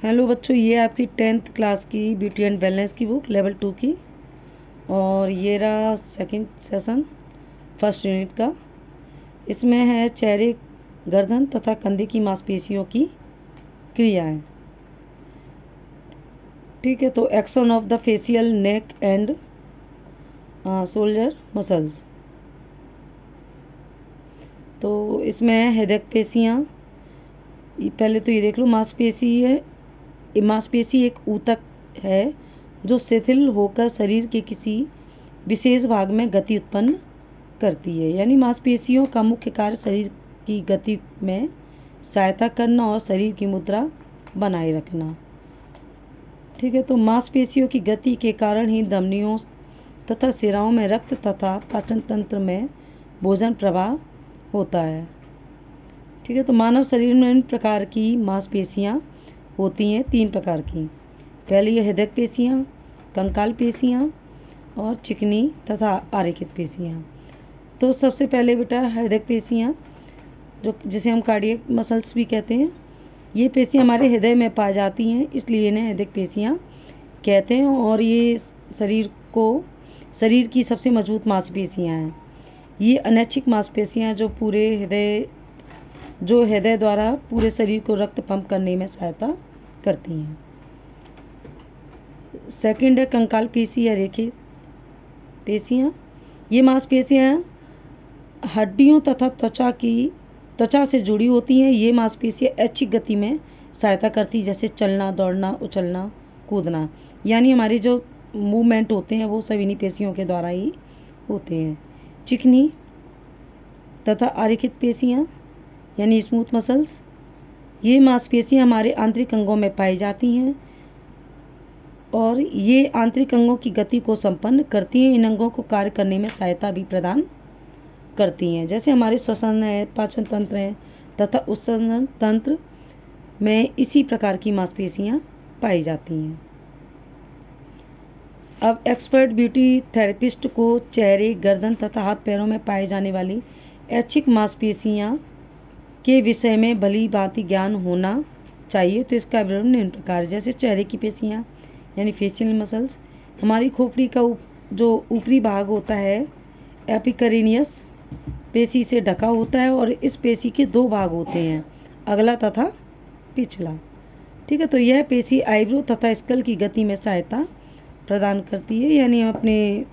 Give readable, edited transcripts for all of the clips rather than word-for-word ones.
Hello बच्चों, ये आपकी 10th क्लास की ब्यूटी एंड वेलनेस की बुक लेवल 2 की, और ये रहा सेकंड सेशन फर्स्ट यूनिट का। इसमें है चेहरे, गर्दन तथा कंधे की मांसपेशियों की क्रियाएं। ठीक है, तो action of the facial neck and shoulder muscles. तो इसमें है हृदय पेशियाँ। पहले तो ये देख लो, मांसपेशी है। मांसपेशी एक ऊतक है जो शिथिल होकर शरीर के किसी विशेष भाग में गति उत्पन्न करती है। यानी मांसपेशियों का मुख्य कार्य शरीर की गति में सहायता करना और शरीर की मुद्रा बनाए रखना। ठीक है, तो मांसपेशियों की गति के कारण ही धमनियों तथा सिराओं में रक्त तथा पाचन तंत्र में भोजन प्रवाह होता है। ठीक है, तो मानव शरीर में इन प्रकार की मांसपेशियाँ होती हैं, 3 प्रकार की। पहली है हृदय पेशियाँ, कंकाल पेशियाँ और चिकनी तथा आरेखित पेशियाँ। तो सबसे पहले बेटा हृदय पेशियाँ, जिसे हम कार्डियक मसल्स भी कहते हैं। ये पेशियाँ हमारे हृदय में पाई जाती हैं, इसलिए इन्हें हृदय पेशियाँ कहते हैं। और ये शरीर की सबसे मजबूत मांसपेशियाँ हैं। ये अनैच्छिक मांसपेशियाँ जो हृदय द्वारा पूरे शरीर को रक्त पंप करने में सहायता करती हैं। सेकंड है कंकाल पेशी या रेखित पेशियाँ। ये मांसपेशियाँ हड्डियों तथा त्वचा से जुड़ी होती हैं। ये मांसपेशियाँ ऐच्छिक गति में सहायता करती है, जैसे चलना, दौड़ना, उछलना, कूदना। यानी हमारी जो मूवमेंट होते हैं वो सब इन्हीं पेशियों के द्वारा ही होते हैं। चिकनी तथा आरेखित पेशियाँ यानी स्मूथ मसल्स। ये मांसपेशियाँ हमारे आंतरिक अंगों में पाई जाती हैं और ये आंतरिक अंगों की गति को संपन्न करती हैं। इन अंगों को कार्य करने में सहायता भी प्रदान करती हैं, जैसे हमारे श्वसन है, पाचन तंत्र है तथा उत्सर्जन तंत्र में इसी प्रकार की मांसपेशियाँ पाई जाती हैं। अब एक्सपर्ट ब्यूटी थेरेपिस्ट को चेहरे, गर्दन तथा हाथ पैरों में पाए जाने वाली ऐच्छिक मांसपेशियाँ के विषय में भली भांति ज्ञान होना चाहिए। तो इसका विवरण निम्न प्रकार, जैसे चेहरे की पेशियाँ यानी फेशियल मसल्स। हमारी खोपड़ी का जो ऊपरी भाग होता है एपिकरीनियस पेशी से ढका होता है और इस पेशी के 2 भाग होते हैं, अगला तथा पिछला। ठीक है, तो यह पेशी आईब्रो तथा स्कल की गति में सहायता प्रदान करती है। यानी हम अपने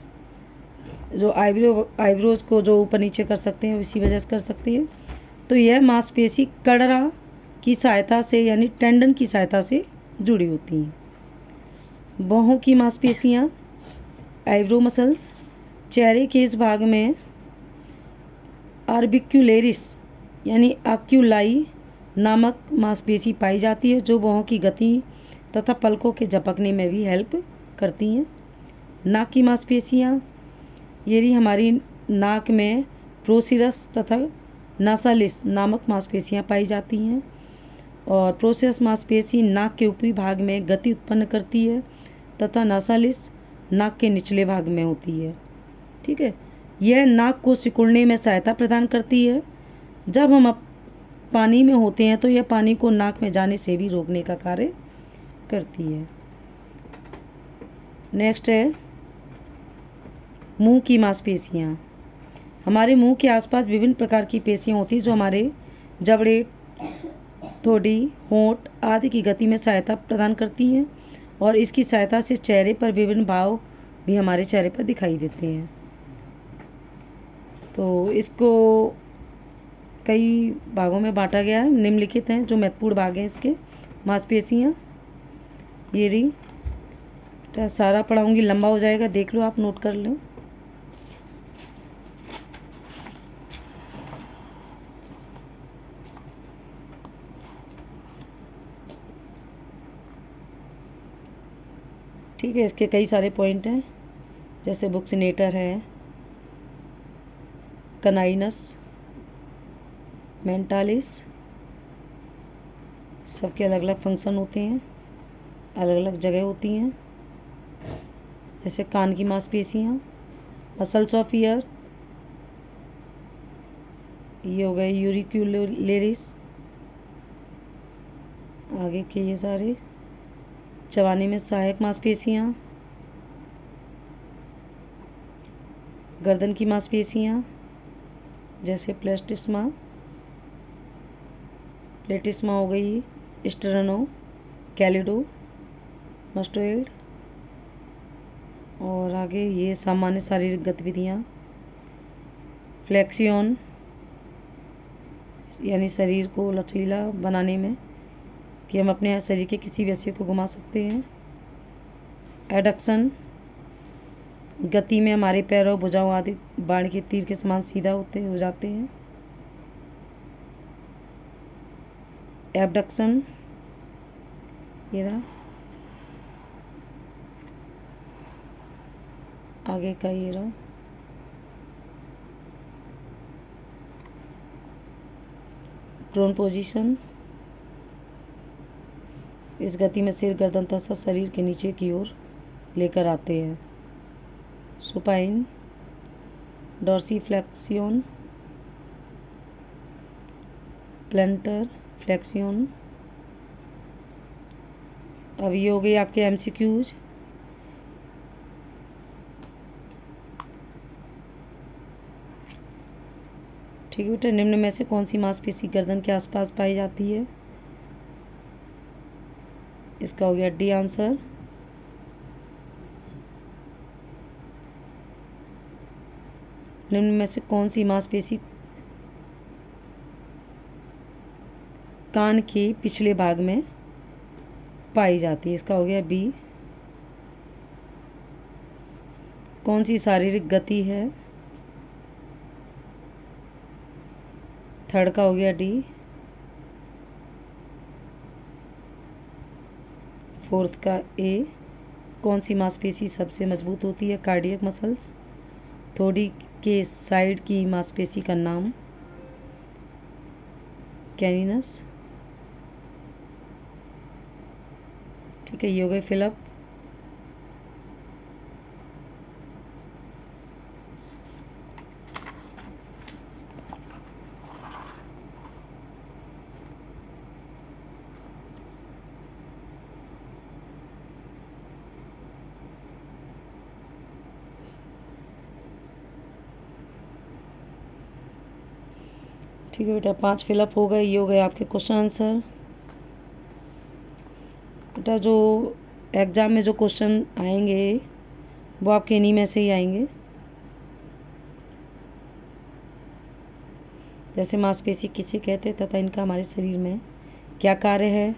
जो आईब्रोज को जो ऊपर नीचे कर सकते हैं इसी वजह से कर सकते हैं। तो यह मांसपेशी कड़रा की सहायता से यानी टेंडन की सहायता से जुड़ी होती हैं। बाहों की मांसपेशियाँ आईब्रो मसल्स। चेहरे के इस भाग में आर्बिक्युलेरिस यानी आक्यूलाई नामक मांसपेशी पाई जाती है, जो बाहों की गति तथा पलकों के झपकने में भी हेल्प करती हैं। नाक की मांसपेशियाँ, ये हमारी नाक में प्रोसिरस तथा नासालिस नामक मांसपेशियाँ पाई जाती हैं। और प्रोसिरस मांसपेशी नाक के ऊपरी भाग में गति उत्पन्न करती है तथा नासालिस नाक के निचले भाग में होती है। ठीक है, यह नाक को सिकुड़ने में सहायता प्रदान करती है। जब हम पानी में होते हैं तो यह पानी को नाक में जाने से भी रोकने का कार्य करती है। नेक्स्ट है मुंह की मांसपेशियाँ। हमारे मुंह के आसपास विभिन्न प्रकार की पेशियाँ होती हैं जो हमारे जबड़े, ठोड़ी, होंठ आदि की गति में सहायता प्रदान करती हैं और इसकी सहायता से चेहरे पर विभिन्न भाव भी हमारे चेहरे पर दिखाई देते हैं। तो इसको कई भागों में बांटा गया है, निम्नलिखित हैं जो महत्वपूर्ण भाग हैं इसके। मांसपेशियाँ ये रही, सारा पढ़ाऊँगी लंबा हो जाएगा, देख लो आप, नोट कर लो। ठीक है, इसके कई सारे पॉइंट हैं, जैसे बुक्सिनेटर है, कनाइनस, मेंटालिस, सबके अलग अलग फंक्शन होते हैं, अलग अलग जगह होती हैं। जैसे कान की मांसपेशियाँ, मसल्स ऑफ ईयर, ये हो गए यूरिक्युलेरिस, आगे के ये सारे चबाने में सहायक मांसपेशियाँ, गर्दन की मांसपेशियाँ जैसे प्लेटिस्मा हो गई, स्टेरनो कैलिडो मस्टोइड। और आगे ये सामान्य शारीरिक गतिविधियाँ, फ्लेक्सियन यानी शरीर को लचीला बनाने में कि हम अपने शरीर के किसी भी हिस्से को घुमा सकते हैं। एडक्शन गति में हमारे पैरों, भुजाओं आदि बाण के तीर के समान सीधा हो जाते हैं। एबडक्शन ये रहा, आगे का ये रहा। प्रोन पोजीशन, इस गति में सिर, गर्दन तथा शरीर के नीचे की ओर लेकर आते हैं। Supine, डॉर्सीफ्लेक्सियन, प्लैंटर flexion. अब ये हो गई आपके MCQs। ठीक है बेटा, निम्न में से कौन सी मांसपेशी गर्दन के आसपास पाई जाती है? इसका हो गया डी आंसर। निम्न में से कौन सी मांसपेशी कान के पिछले भाग में पाई जाती है? इसका हो गया बी। कौन सी शारीरिक गति है? थर्ड का हो गया डी। फोर्थ का ए। कौन सी मांसपेशी सबसे मजबूत होती है? Cardiac muscles. थोड़ी के साइड की मांसपेशी का नाम? कैनिनस। ठीक है, ये हो गए फिलअप। ठीक है बेटा, 5 फिलअप हो गए। ये हो गए आपके क्वेश्चन आंसर। बेटा जो एग्ज़ाम में जो क्वेश्चन आएंगे वो आपके इन्हीं में से ही आएंगे। जैसे मांसपेशी किसे कहते हैं तथा इनका हमारे शरीर में क्या कार्य है,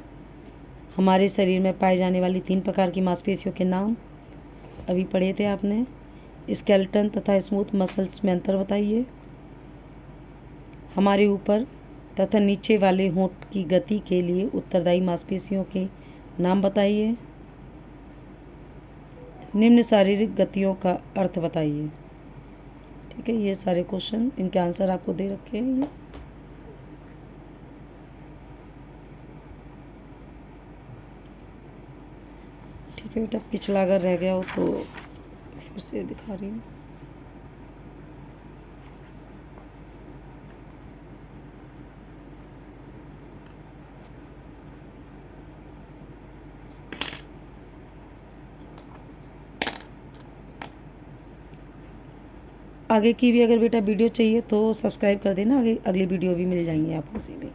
हमारे शरीर में पाए जाने वाली 3 प्रकार की मांसपेशियों के नाम अभी पढ़े थे आपने। स्केलेटन तथा स्मूथ मसल्स में अंतर बताइए। हमारे ऊपर तथा नीचे वाले होंठ की गति के लिए उत्तरदायी मांसपेशियों के नाम बताइए। निम्न शारीरिक गतियों का अर्थ बताइए। ठीक है, ये सारे क्वेश्चन, इनके आंसर आपको दे रखे हैं ये। ठीक है बेटा, पिछला अगर रह गया हो तो फिर से दिखा रही हूँ। आगे की भी अगर बेटा वीडियो चाहिए तो सब्सक्राइब कर देना, आगे अगली वीडियो भी मिल जाएंगी आपको उसी में।